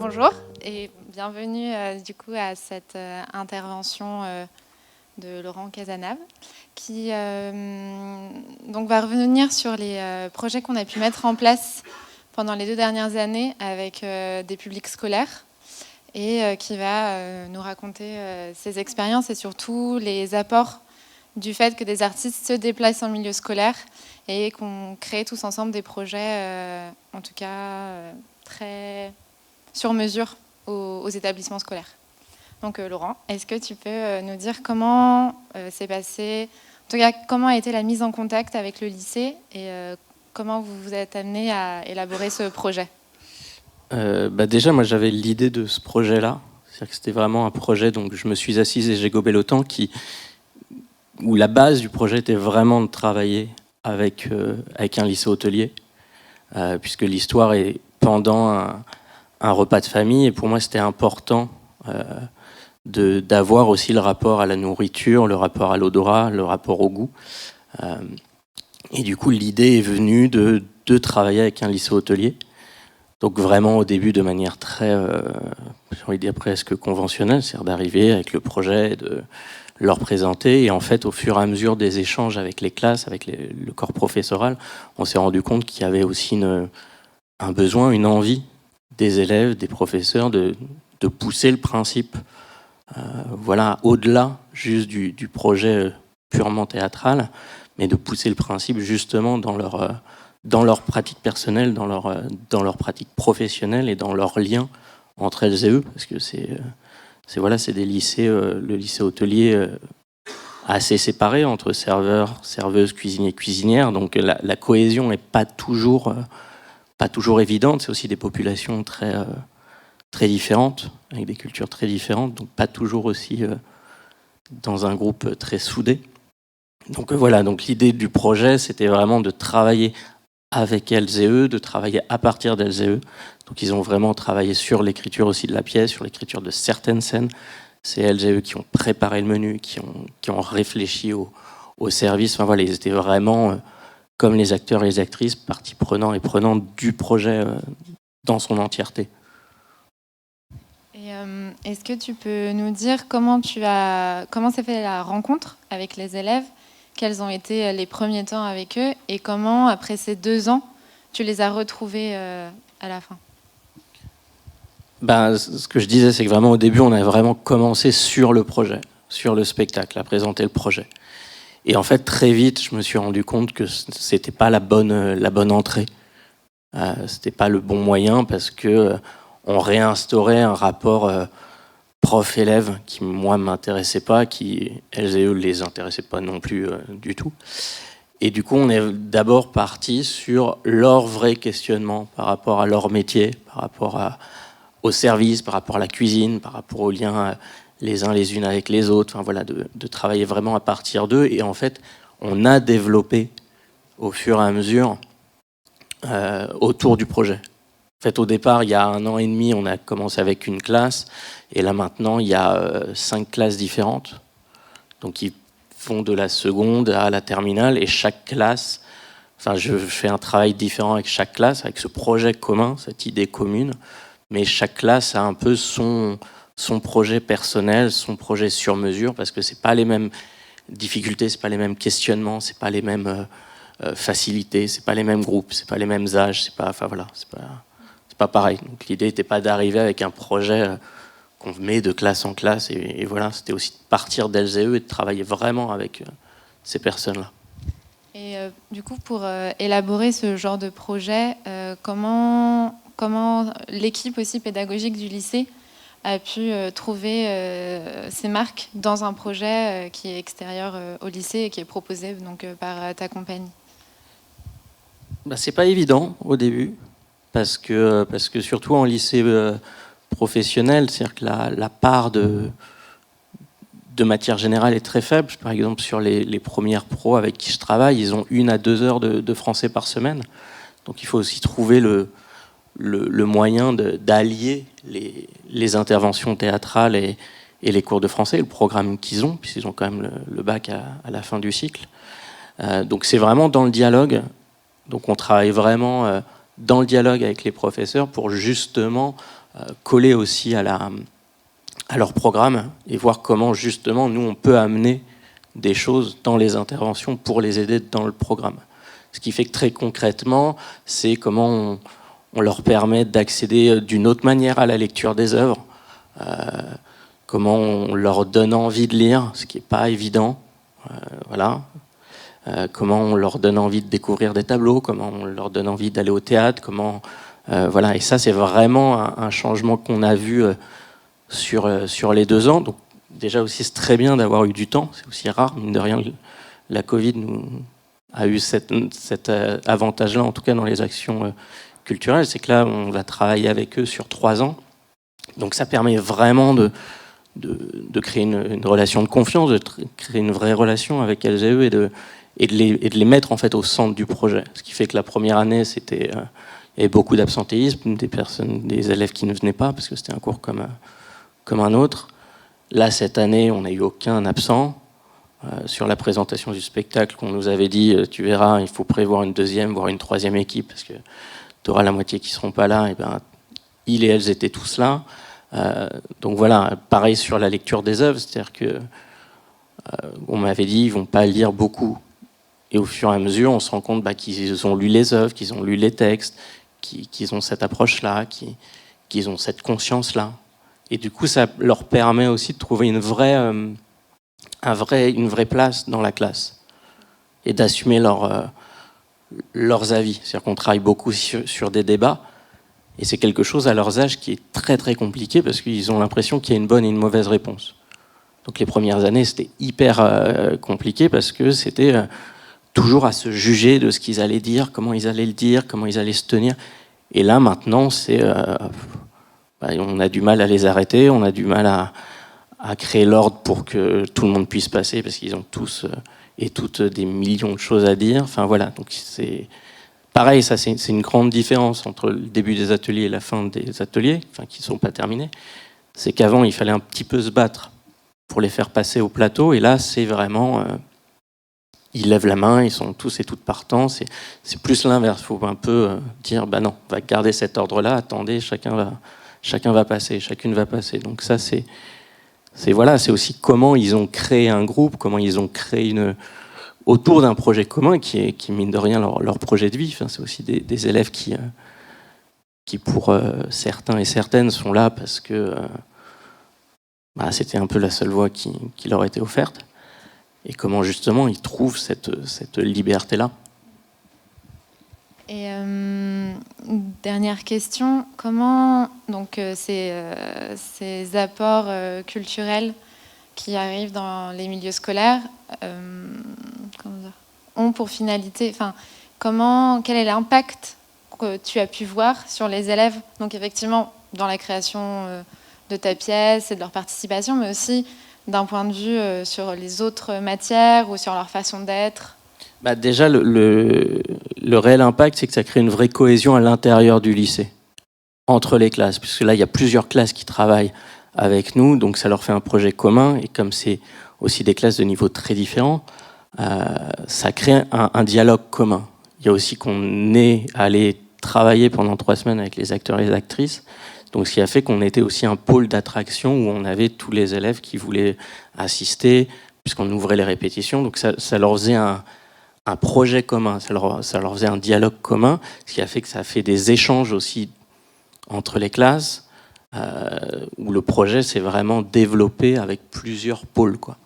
Bonjour et bienvenue du coup à cette intervention de Laurent Cazenave qui donc va revenir sur les projets qu'on a pu mettre en place pendant les 2 dernières années avec des publics scolaires et qui va nous raconter ses expériences et surtout les apports du fait que des artistes se déplacent en milieu scolaire et qu'on crée tous ensemble des projets, en tout cas très sur mesure aux établissements scolaires. Donc Laurent, est-ce que tu peux nous dire comment s'est passé, en tout cas comment a été la mise en contact avec le lycée et comment vous vous êtes amené à élaborer ce projet? Déjà, moi j'avais l'idée de ce projet-là. C'est-à-dire que c'était vraiment un projet, donc je me suis assise et j'ai gobé le temps, où la base du projet était vraiment de travailler avec un lycée hôtelier, puisque l'histoire est pendant un repas de famille, et pour moi c'était important d'avoir aussi le rapport à la nourriture, le rapport à l'odorat, le rapport au goût. Et du coup, l'idée est venue de travailler avec un lycée hôtelier. Donc vraiment au début de manière très, j'ai envie de dire presque conventionnelle, c'est-à-dire d'arriver avec le projet, de leur présenter. Et en fait, au fur et à mesure des échanges avec les classes, avec le corps professoral, on s'est rendu compte qu'il y avait aussi un besoin, une envie des élèves, des professeurs de pousser le principe, voilà, au-delà juste du projet purement théâtral, mais de pousser le principe justement dans leur pratique personnelle, dans leur pratique professionnelle et dans leur lien entre elles et eux, parce que c'est des lycées, le lycée hôtelier assez séparé entre serveurs, serveuses, cuisiniers, cuisinières, donc la cohésion n'est pas toujours évidente. C'est aussi des populations très différentes, avec des cultures très différentes, donc pas toujours aussi dans un groupe très soudé. Donc voilà, donc l'idée du projet, c'était vraiment de travailler avec elles et eux, de travailler à partir d'elles et eux. Donc ils ont vraiment travaillé sur l'écriture aussi de la pièce, sur l'écriture de certaines scènes. C'est elles et eux qui ont préparé le menu, qui ont réfléchi au service. Enfin voilà, ils étaient vraiment, comme les acteurs et les actrices, partie prenante et prenante du projet dans son entièreté. Et est-ce que tu peux nous dire comment s'est fait la rencontre avec les élèves? Quels ont été les premiers temps avec eux et comment, après ces 2 ans, tu les as retrouvés à la fin? Ce que je disais, c'est que vraiment au début, on a vraiment commencé sur le projet, sur le spectacle, à présenter le projet. Et en fait, très vite, je me suis rendu compte que c'était pas la bonne entrée. C'était pas le bon moyen parce que on réinstaurait un rapport prof-élève qui, moi, m'intéressait pas, qui, elles et eux, les intéressait pas non plus du tout. Et du coup, on est d'abord parti sur leur vrai questionnement par rapport à leur métier, par rapport au service, par rapport à la cuisine, par rapport aux liens les uns les unes avec les autres. Enfin, voilà, de travailler vraiment à partir d'eux. Et en fait, on a développé au fur et à mesure autour du projet. En fait, au départ, il y a 1 an et demi, on a commencé avec une classe, et là maintenant, il y a 5 classes différentes. Donc, ils vont de la seconde à la terminale, et chaque classe, enfin, je fais un travail différent avec chaque classe, avec ce projet commun, cette idée commune, mais chaque classe a un peu son projet personnel, son projet sur mesure, parce que c'est pas les mêmes difficultés, c'est pas les mêmes questionnements, c'est pas les mêmes facilités, c'est pas les mêmes groupes, c'est pas les mêmes âges, c'est pas pareil. Donc l'idée n'était pas d'arriver avec un projet qu'on met de classe en classe, et voilà, c'était aussi de partir d'elles et eux et de travailler vraiment avec ces personnes-là. Et du coup, pour élaborer ce genre de projet, comment l'équipe aussi pédagogique du lycée a pu trouver ses marques dans un projet qui est extérieur au lycée et qui est proposé donc, par ta compagnie? C'est pas évident au début, parce que surtout en lycée professionnel, c'est-à-dire que la part de matière générale est très faible. Par exemple, sur les premières pros avec qui je travaille, ils ont 1 à 2 heures de français par semaine. Donc il faut aussi trouver le moyen d'allier les interventions théâtrales et les cours de français, le programme qu'ils ont, puisqu'ils ont quand même le bac à la fin du cycle. Donc c'est vraiment dans le dialogue. Donc on travaille vraiment dans le dialogue avec les professeurs pour justement coller aussi à leur programme et voir comment justement nous on peut amener des choses dans les interventions pour les aider dans le programme. Ce qui fait que très concrètement, c'est comment on leur permet d'accéder d'une autre manière à la lecture des œuvres, comment on leur donne envie de lire, ce qui n'est pas évident, voilà. Comment on leur donne envie de découvrir des tableaux, comment on leur donne envie d'aller au théâtre, voilà. Et ça, c'est vraiment un changement qu'on a vu sur les 2 ans. Donc déjà aussi, c'est très bien d'avoir eu du temps. C'est aussi rare, mine de rien. La Covid nous a eu cet avantage-là, en tout cas dans les actions culturelles. C'est que là, on va travailler avec eux sur 3 ans. Donc ça permet vraiment de créer une relation de confiance, de créer une vraie relation avec elles et eux et de les mettre en fait au centre du projet. Ce qui fait que la première année, il y avait beaucoup d'absentéisme, des élèves qui ne venaient pas parce que c'était un cours comme un autre. Là, cette année, on n'a eu aucun absent. Sur la présentation du spectacle, qu'on nous avait dit, tu verras, il faut prévoir une 2e, voire une 3e équipe, parce que tu auras la moitié qui ne seront pas là. Et ben, ils et elles étaient tous là. Donc voilà, pareil sur la lecture des œuvres, c'est-à-dire que on m'avait dit, ils ne vont pas lire beaucoup. Et au fur et à mesure, on se rend compte qu'ils ont lu les œuvres, qu'ils ont lu les textes, qu'ils ont cette approche-là, qu'ils ont cette conscience-là. Et du coup, ça leur permet aussi de trouver une vraie place dans la classe et d'assumer leurs avis. C'est-à-dire qu'on travaille beaucoup sur des débats et c'est quelque chose à leurs âges qui est très très compliqué parce qu'ils ont l'impression qu'il y a une bonne et une mauvaise réponse. Donc les premières années, c'était hyper compliqué parce que c'était toujours à se juger de ce qu'ils allaient dire, comment ils allaient le dire, comment ils allaient se tenir. Et là, maintenant, on a du mal à les arrêter, on a du mal à créer l'ordre pour que tout le monde puisse passer, parce qu'ils ont tous et toutes des millions de choses à dire. Enfin voilà, donc c'est pareil, ça c'est une grande différence entre le début des ateliers et la fin des ateliers, enfin qui ne sont pas terminés. C'est qu'avant, il fallait un petit peu se battre pour les faire passer au plateau, et là, c'est vraiment... ils lèvent la main, ils sont tous et toutes partants. C'est plus l'inverse. Il faut un peu dire, non, on va garder cet ordre-là, attendez, chacun va passer, chacune va passer. Donc ça, c'est aussi comment ils ont créé un groupe, comment ils ont créé autour d'un projet commun qui mine de rien leur projet de vie. Enfin, c'est aussi des élèves qui pour certains et certaines sont là parce que c'était un peu la seule voie qui leur était offerte. Et comment justement ils trouvent cette liberté-là. Et dernière question, comment donc ces apports culturels qui arrivent dans les milieux scolaires ont pour finalité, quel est l'impact que tu as pu voir sur les élèves, donc effectivement dans la création de ta pièce et de leur participation, mais aussi d'un point de vue sur les autres matières ou sur leur façon d'être? Déjà, le réel impact, c'est que ça crée une vraie cohésion à l'intérieur du lycée, entre les classes, puisque là, il y a plusieurs classes qui travaillent avec nous, donc ça leur fait un projet commun, et comme c'est aussi des classes de niveaux très différents, ça crée un dialogue commun. Il y a aussi qu'on est allé travailler pendant 3 semaines avec les acteurs et les actrices, donc ce qui a fait qu'on était aussi un pôle d'attraction où on avait tous les élèves qui voulaient assister, puisqu'on ouvrait les répétitions, donc ça leur faisait un projet commun, ça leur faisait un dialogue commun, ce qui a fait que ça a fait des échanges aussi entre les classes, où le projet s'est vraiment développé avec plusieurs pôles, quoi.